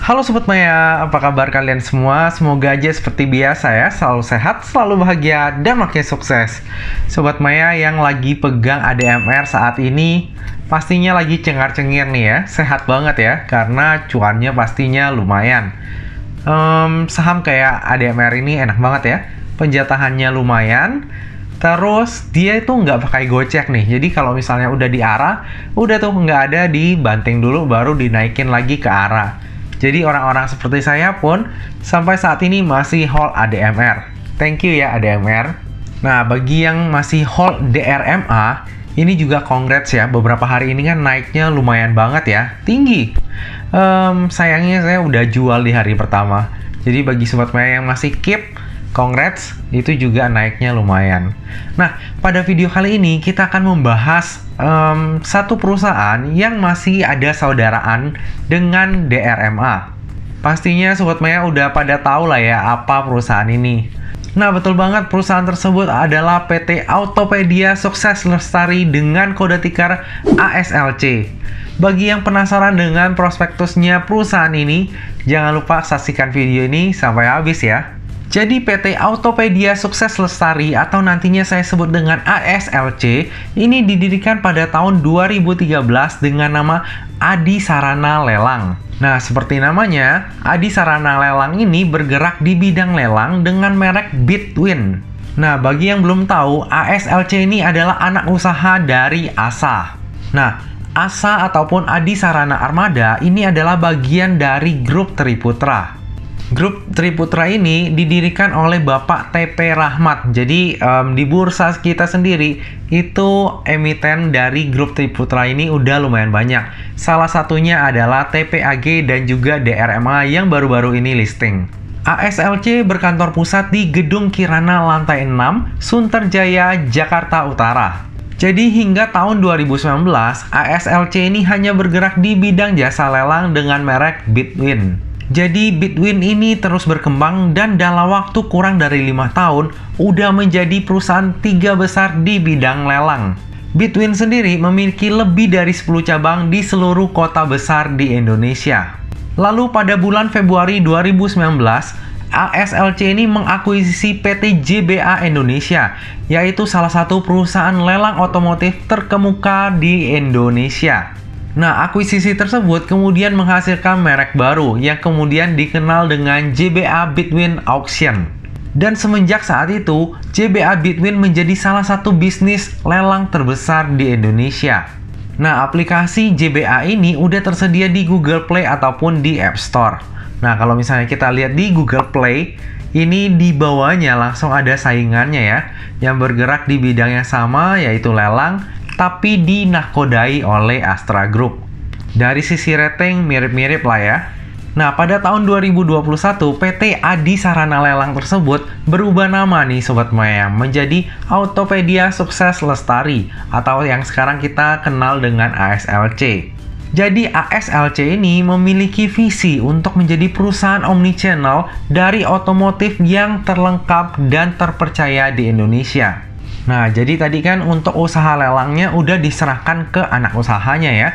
Halo Sobat Maya, apa kabar kalian semua? Semoga aja seperti biasa ya, selalu sehat, selalu bahagia, dan makin sukses. Sobat Maya yang lagi pegang ADMR saat ini, pastinya lagi cengar-cengir nih ya, sehat banget ya, karena cuannya pastinya lumayan. Saham kayak ADMR ini enak banget ya, penjatahannya lumayan. Terus dia itu nggak pakai gocek nih, jadi kalau misalnya udah di arah, udah tuh nggak ada dibanting dulu baru dinaikin lagi ke arah. Jadi orang-orang seperti saya pun sampai saat ini masih hold ADMR. Thank you ya ADMR. Nah, bagi yang masih hold DRMA, ini juga congrats ya. Beberapa hari ini kan naiknya lumayan banget ya, tinggi. Sayangnya saya udah jual di hari pertama. Jadi bagi Sobat Maya yang masih keep, congrats, itu juga naiknya lumayan. Nah, pada video kali ini kita akan membahas satu perusahaan yang masih ada saudaraan dengan DRMA. Pastinya Sobat Maya udah pada tahu lah ya apa perusahaan ini. Nah, betul banget, perusahaan tersebut adalah PT Autopedia Sukses Lestari dengan kode ticker ASLC. Bagi yang penasaran dengan prospektusnya perusahaan ini, jangan lupa saksikan video ini sampai habis ya. Jadi PT Autopedia Sukses Lestari atau nantinya saya sebut dengan ASLC ini didirikan pada tahun 2013 dengan nama Adi Sarana Lelang. Nah, seperti namanya, Adi Sarana Lelang ini bergerak di bidang lelang dengan merek Bitwin. Nah, bagi yang belum tahu, ASLC ini adalah anak usaha dari ASA. Nah, ASA ataupun Adi Sarana Armada ini adalah bagian dari grup Triputra. Grup Triputra ini didirikan oleh Bapak TP Rahmat. Jadi di bursa kita sendiri itu emiten dari grup Triputra ini udah lumayan banyak. Salah satunya adalah TPAG dan juga DRMA yang baru-baru ini listing. ASLC berkantor pusat di Gedung Kirana lantai 6, Sunterjaya, Jakarta Utara. Jadi hingga tahun 2019, ASLC ini hanya bergerak di bidang jasa lelang dengan merek Bitwin. Jadi Bitwin ini terus berkembang dan dalam waktu kurang dari 5 tahun udah menjadi perusahaan 3 besar di bidang lelang. Bitwin sendiri memiliki lebih dari 10 cabang di seluruh kota besar di Indonesia. Lalu pada bulan Februari 2019, ASLC ini mengakuisisi PT JBA Indonesia, yaitu salah satu perusahaan lelang otomotif terkemuka di Indonesia. Nah, akuisisi tersebut kemudian menghasilkan merek baru yang kemudian dikenal dengan JBA Bitwin Auction. Dan semenjak saat itu, JBA Bitwin menjadi salah satu bisnis lelang terbesar di Indonesia. Nah, aplikasi JBA ini udah tersedia di Google Play ataupun di App Store. Nah, kalau misalnya kita lihat di Google Play, ini di bawahnya langsung ada saingannya ya, yang bergerak di bidang yang sama yaitu lelang, tapi dinahkodai oleh Astra Group. Dari sisi rating mirip-mirip lah ya. Nah, pada tahun 2021, PT Adi Sarana Lelang tersebut berubah nama nih Sobat Maya menjadi Autopedia Sukses Lestari atau yang sekarang kita kenal dengan ASLC. Jadi ASLC ini memiliki visi untuk menjadi perusahaan omnichannel dari otomotif yang terlengkap dan terpercaya di Indonesia. Nah, jadi tadi kan untuk usaha lelangnya udah diserahkan ke anak usahanya ya.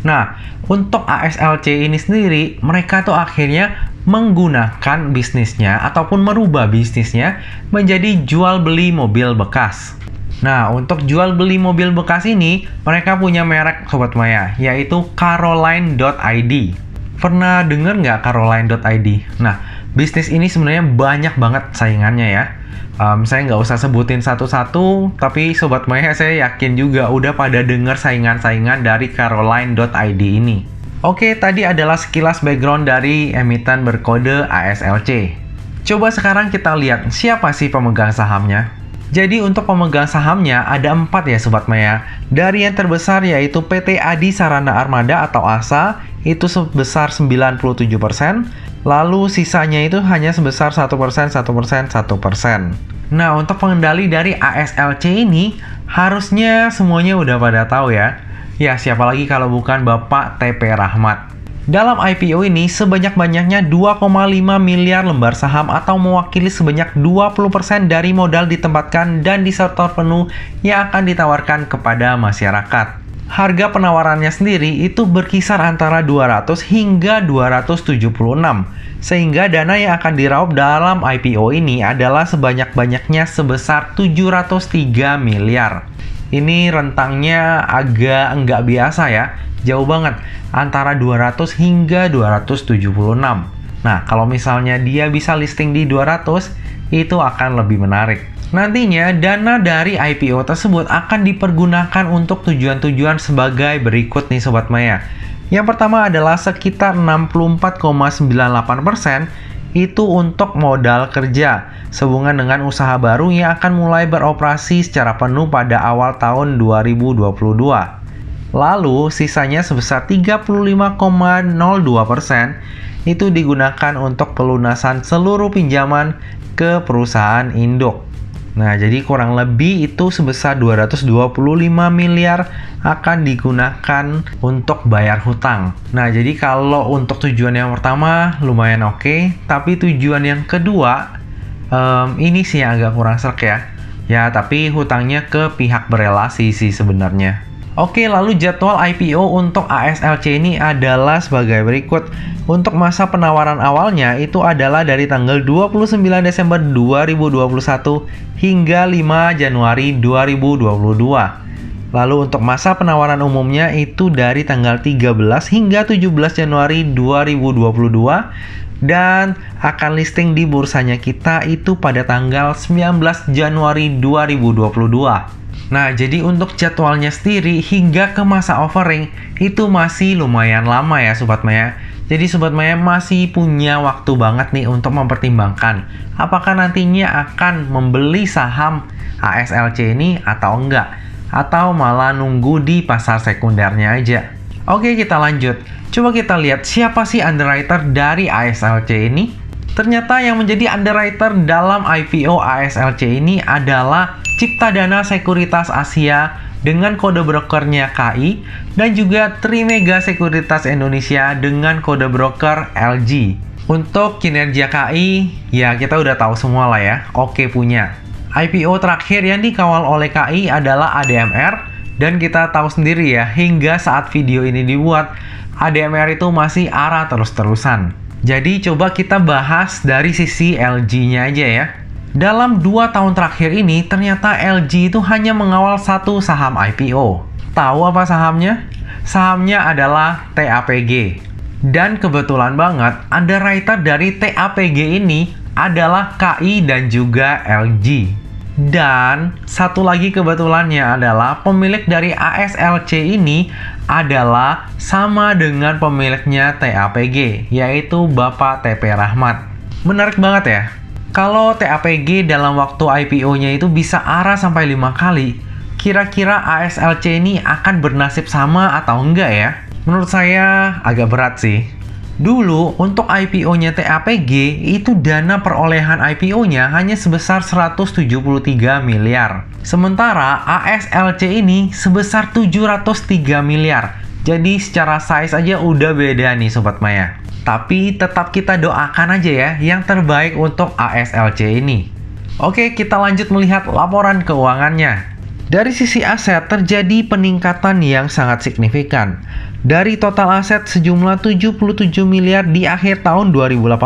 Nah, untuk ASLC ini sendiri, mereka tuh akhirnya menggunakan bisnisnya ataupun merubah bisnisnya menjadi jual beli mobil bekas. Nah, untuk jual beli mobil bekas ini, mereka punya merek Sobat Maya, yaitu Caroline.id. Pernah dengar nggak Caroline.id? Nah, bisnis ini sebenarnya banyak banget saingannya ya. Saya nggak usah sebutin satu-satu, tapi Sobat Maya saya yakin juga udah pada dengar saingan-saingan dari Caroline.id ini. Oke, tadi adalah sekilas background dari emiten berkode ASLC. Coba sekarang kita lihat siapa sih pemegang sahamnya. Jadi untuk pemegang sahamnya ada 4 ya Sobat Maya. Dari yang terbesar yaitu PT Adi Sarana Armada atau ASA, itu sebesar 97%. Lalu sisanya itu hanya sebesar 1%, 1%, 1%. Nah, untuk pengendali dari ASLC ini, harusnya semuanya udah pada tahu ya. Ya, siapa lagi kalau bukan Bapak TP Rahmat. Dalam IPO ini, sebanyak-banyaknya 2,5 miliar lembar saham atau mewakili sebanyak 20% dari modal ditempatkan dan disetor penuh yang akan ditawarkan kepada masyarakat. Harga penawarannya sendiri itu berkisar antara 200 hingga 276, sehingga dana yang akan diraup dalam IPO ini adalah sebanyak-banyaknya sebesar 703 miliar. Ini rentangnya agak nggak biasa ya, jauh banget, antara 200 hingga 276. Nah, kalau misalnya dia bisa listing di 200, itu akan lebih menarik. Nantinya, dana dari IPO tersebut akan dipergunakan untuk tujuan-tujuan sebagai berikut nih Sobat Maya. Yang pertama adalah sekitar 64,98% itu untuk modal kerja, sehubungan dengan usaha baru yang akan mulai beroperasi secara penuh pada awal tahun 2022. Lalu, sisanya sebesar 35,02% itu digunakan untuk pelunasan seluruh pinjaman ke perusahaan induk. Nah, jadi kurang lebih itu sebesar 225 miliar akan digunakan untuk bayar hutang. Nah, jadi kalau untuk tujuan yang pertama lumayan oke, tapi tujuan yang kedua ini sih yang agak kurang srek ya. Ya, tapi hutangnya ke pihak berelasi sih sebenarnya. Oke, lalu jadwal IPO untuk ASLC ini adalah sebagai berikut. Untuk masa penawaran awalnya itu adalah dari tanggal 29 Desember 2021 hingga 5 Januari 2022. Lalu untuk masa penawaran umumnya itu dari tanggal 13 hingga 17 Januari 2022 dan akan listing di bursanya kita itu pada tanggal 19 Januari 2022. Nah, jadi untuk jadwalnya sendiri hingga ke masa offering itu masih lumayan lama ya Sobat Maya. Jadi Sobat Maya masih punya waktu banget nih untuk mempertimbangkan apakah nantinya akan membeli saham ASLC ini atau enggak, atau malah nunggu di pasar sekundernya aja. Oke, kita lanjut. Coba kita lihat siapa sih underwriter dari ASLC ini. Ternyata yang menjadi underwriter dalam IPO ASLC ini adalah Ciptadana Sekuritas Asia dengan kode brokernya KI dan juga Trimega Sekuritas Indonesia dengan kode broker LG. Untuk kinerja KI, ya kita udah tahu semua lah ya, oke punya. IPO terakhir yang dikawal oleh KI adalah ADMR dan kita tahu sendiri ya, hingga saat video ini dibuat, ADMR itu masih arah terus-terusan. Jadi coba kita bahas dari sisi LG-nya aja ya. Dalam 2 tahun terakhir ini, ternyata LG itu hanya mengawal satu saham IPO. Tahu apa sahamnya? Sahamnya adalah TAPG. Dan kebetulan banget, underwriter dari TAPG ini adalah KI dan juga LG. Dan satu lagi kebetulannya adalah pemilik dari ASLC ini adalah sama dengan pemiliknya TAPG, yaitu Bapak TP Rahmat. Menarik banget ya. Kalau TAPG dalam waktu IPO-nya itu bisa arah sampai 5 kali, kira-kira ASLC ini akan bernasib sama atau enggak ya? Menurut saya agak berat sih. Dulu untuk IPO-nya TAPG itu dana perolehan IPO-nya hanya sebesar 173 miliar. Sementara ASLC ini sebesar 703 miliar. Jadi secara size aja udah beda nih Sobat Maya. Tapi tetap kita doakan aja ya yang terbaik untuk ASLC ini. Oke, kita lanjut melihat laporan keuangannya. Dari sisi aset terjadi peningkatan yang sangat signifikan. Dari total aset sejumlah 77 miliar di akhir tahun 2018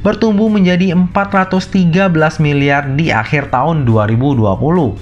bertumbuh menjadi 413 miliar di akhir tahun 2020.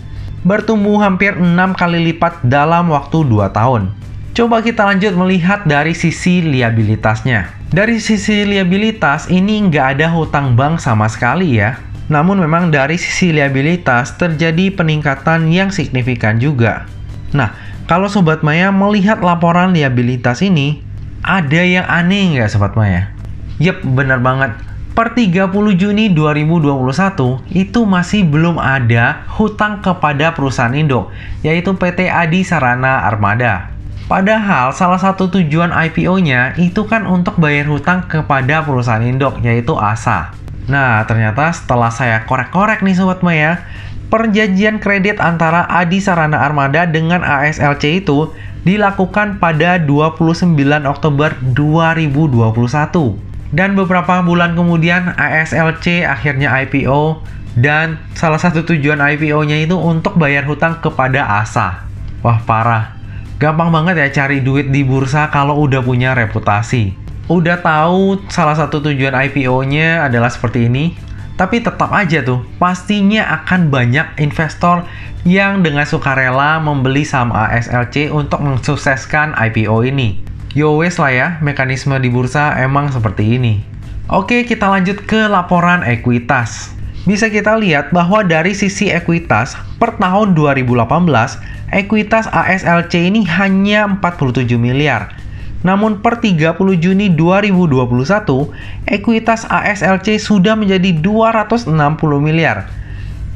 Bertumbuh hampir 6 kali lipat dalam waktu 2 tahun. Coba kita lanjut melihat dari sisi liabilitasnya. Dari sisi liabilitas ini nggak ada hutang bank sama sekali ya. Namun memang dari sisi liabilitas terjadi peningkatan yang signifikan juga. Nah, kalau Sobat Maya melihat laporan liabilitas ini, ada yang aneh nggak Sobat Maya? Yep, benar banget. Per 30 Juni 2021, itu masih belum ada hutang kepada perusahaan induk, yaitu PT Adi Sarana Armada. Padahal salah satu tujuan IPO-nya itu kan untuk bayar hutang kepada perusahaan induk, yaitu ASA. Nah, ternyata setelah saya korek-korek nih Sobat Maya, perjanjian kredit antara Adi Sarana Armada dengan ASLC itu dilakukan pada 29 Oktober 2021. Dan beberapa bulan kemudian ASLC akhirnya IPO dan salah satu tujuan IPO-nya itu untuk bayar hutang kepada ASA. Wah, parah. Gampang banget ya cari duit di bursa kalau udah punya reputasi. Udah tahu salah satu tujuan IPO-nya adalah seperti ini, tapi tetap aja tuh pastinya akan banyak investor yang dengan sukarela membeli saham ASLC untuk mensukseskan IPO ini. Yo wes lah ya, mekanisme di bursa emang seperti ini. Oke, kita lanjut ke laporan ekuitas. Bisa kita lihat bahwa dari sisi ekuitas, per tahun 2018, ekuitas ASLC ini hanya 47 miliar. Namun per 30 Juni 2021, ekuitas ASLC sudah menjadi 260 miliar.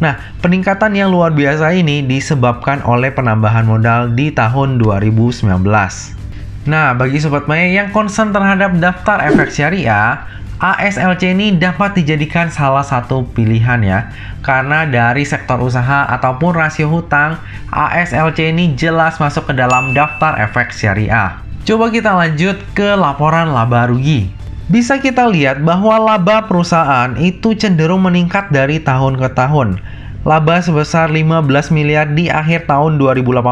Nah, peningkatan yang luar biasa ini disebabkan oleh penambahan modal di tahun 2019. Nah, bagi Sobat Maya yang concern terhadap daftar efek syariah, ASLC ini dapat dijadikan salah satu pilihan ya, karena dari sektor usaha ataupun rasio hutang, ASLC ini jelas masuk ke dalam daftar efek syariah. Coba kita lanjut ke laporan laba rugi. Bisa kita lihat bahwa laba perusahaan itu cenderung meningkat dari tahun ke tahun. Laba sebesar 15 miliar di akhir tahun 2018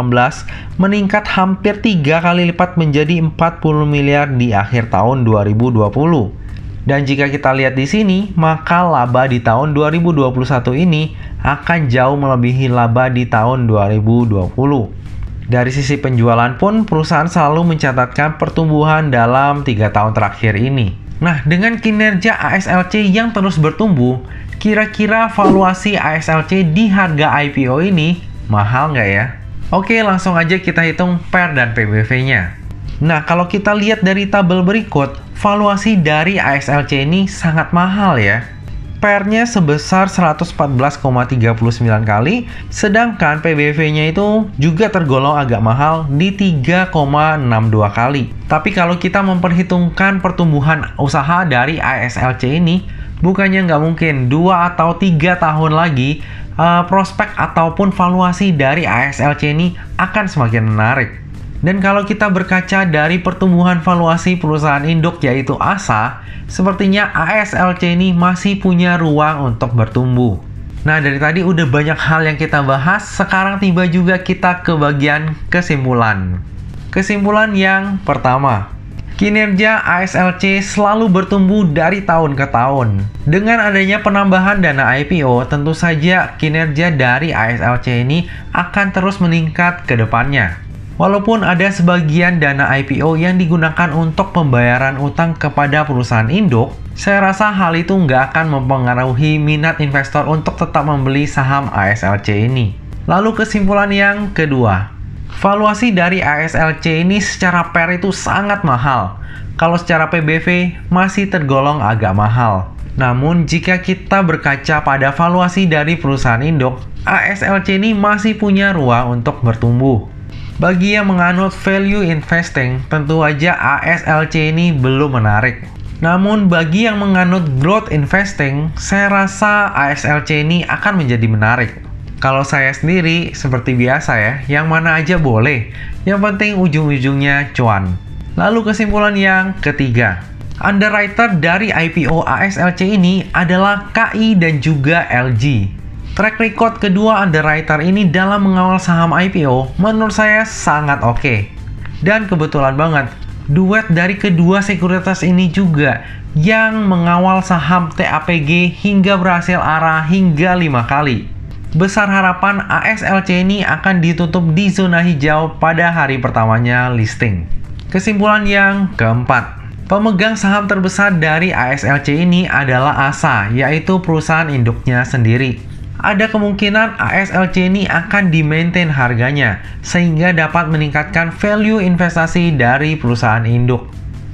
meningkat hampir 3 kali lipat menjadi 40 miliar di akhir tahun 2020. Dan jika kita lihat di sini, maka laba di tahun 2021 ini akan jauh melebihi laba di tahun 2020. Dari sisi penjualan pun, perusahaan selalu mencatatkan pertumbuhan dalam 3 tahun terakhir ini. Nah, dengan kinerja ASLC yang terus bertumbuh, kira-kira valuasi ASLC di harga IPO ini mahal nggak ya? Oke, langsung aja kita hitung PER dan PBV-nya. Nah, kalau kita lihat dari tabel berikut, valuasi dari ASLC ini sangat mahal ya. PER-nya sebesar 114,39 kali, sedangkan PBV-nya itu juga tergolong agak mahal di 3,62 kali. Tapi kalau kita memperhitungkan pertumbuhan usaha dari ASLC ini, bukannya nggak mungkin 2 atau 3 tahun lagi, prospek ataupun valuasi dari ASLC ini akan semakin menarik. Dan kalau kita berkaca dari pertumbuhan valuasi perusahaan induk yaitu ASA, sepertinya ASLC ini masih punya ruang untuk bertumbuh. Nah, dari tadi udah banyak hal yang kita bahas, sekarang tiba juga kita ke bagian kesimpulan. Kesimpulan yang pertama, kinerja ASLC selalu bertumbuh dari tahun ke tahun. Dengan adanya penambahan dana IPO, tentu saja kinerja dari ASLC ini akan terus meningkat ke depannya. Walaupun ada sebagian dana IPO yang digunakan untuk pembayaran utang kepada perusahaan induk, saya rasa hal itu nggak akan mempengaruhi minat investor untuk tetap membeli saham ASLC ini. Lalu kesimpulan yang kedua, valuasi dari ASLC ini secara PER itu sangat mahal. Kalau secara PBV masih tergolong agak mahal. Namun jika kita berkaca pada valuasi dari perusahaan induk, ASLC ini masih punya ruang untuk bertumbuh. Bagi yang menganut value investing, tentu aja ASLC ini belum menarik. Namun bagi yang menganut growth investing, saya rasa ASLC ini akan menjadi menarik. Kalau saya sendiri, seperti biasa ya, yang mana aja boleh. Yang penting ujung-ujungnya cuan. Lalu kesimpulan yang ketiga, underwriter dari IPO ASLC ini adalah KI dan juga LG. Track record kedua underwriter ini dalam mengawal saham IPO menurut saya sangat oke. Dan kebetulan banget, duet dari kedua sekuritas ini juga yang mengawal saham TAPG hingga berhasil arah hingga 5 kali. Besar harapan ASLC ini akan ditutup di zona hijau pada hari pertamanya listing. Kesimpulan yang keempat, pemegang saham terbesar dari ASLC ini adalah ASA, yaitu perusahaan induknya sendiri. Ada kemungkinan ASLC ini akan di-maintain harganya, sehingga dapat meningkatkan value investasi dari perusahaan induk.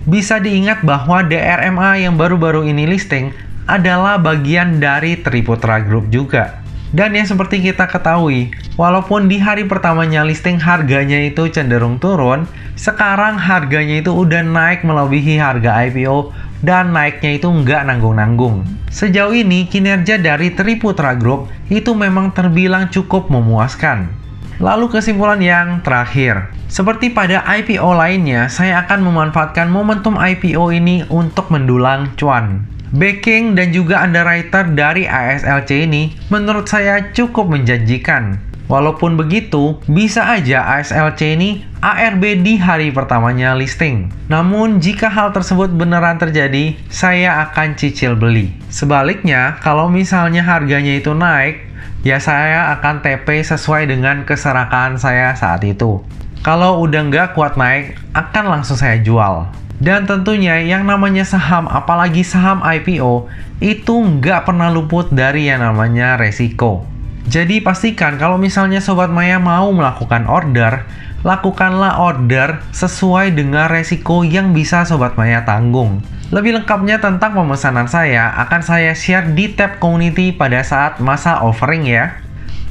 Bisa diingat bahwa DRMA yang baru-baru ini listing adalah bagian dari Triputra Group juga. Dan yang seperti kita ketahui, walaupun di hari pertamanya listing harganya itu cenderung turun, sekarang harganya itu udah naik melebihi harga IPO dan naiknya itu nggak nanggung-nanggung. Sejauh ini kinerja dari Triputra Group itu memang terbilang cukup memuaskan. Lalu kesimpulan yang terakhir, seperti pada IPO lainnya, saya akan memanfaatkan momentum IPO ini untuk mendulang cuan. Backing dan juga underwriter dari ASLC ini menurut saya cukup menjanjikan. Walaupun begitu, bisa aja ASLC ini ARB di hari pertamanya listing. Namun, jika hal tersebut beneran terjadi, saya akan cicil beli. Sebaliknya, kalau misalnya harganya itu naik, ya saya akan TP sesuai dengan keserakaan saya saat itu. Kalau udah nggak kuat naik, akan langsung saya jual. Dan tentunya yang namanya saham, apalagi saham IPO, itu nggak pernah luput dari yang namanya resiko. Jadi pastikan kalau misalnya Sobat Maya mau melakukan order, lakukanlah order sesuai dengan resiko yang bisa Sobat Maya tanggung. Lebih lengkapnya tentang pemesanan saya akan saya share di tab community pada saat masa offering ya.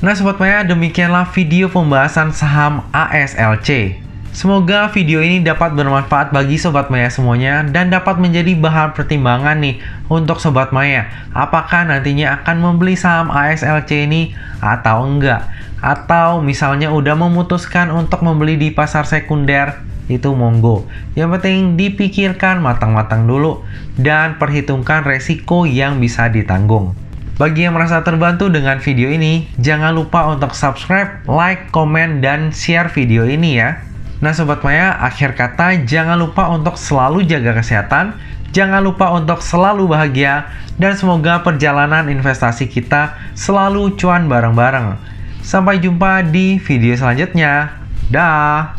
Nah Sobat Maya, demikianlah video pembahasan saham ASLC. Semoga video ini dapat bermanfaat bagi Sobat Maya semuanya dan dapat menjadi bahan pertimbangan nih untuk Sobat Maya. Apakah nantinya akan membeli saham ASLC ini atau enggak? Atau misalnya udah memutuskan untuk membeli di pasar sekunder, itu monggo. Yang penting dipikirkan matang-matang dulu dan perhitungkan resiko yang bisa ditanggung. Bagi yang merasa terbantu dengan video ini, jangan lupa untuk subscribe, like, komen, dan share video ini ya. Nah Sobat Maya, akhir kata jangan lupa untuk selalu jaga kesehatan, jangan lupa untuk selalu bahagia, dan semoga perjalanan investasi kita selalu cuan bareng-bareng. Sampai jumpa di video selanjutnya. Dah.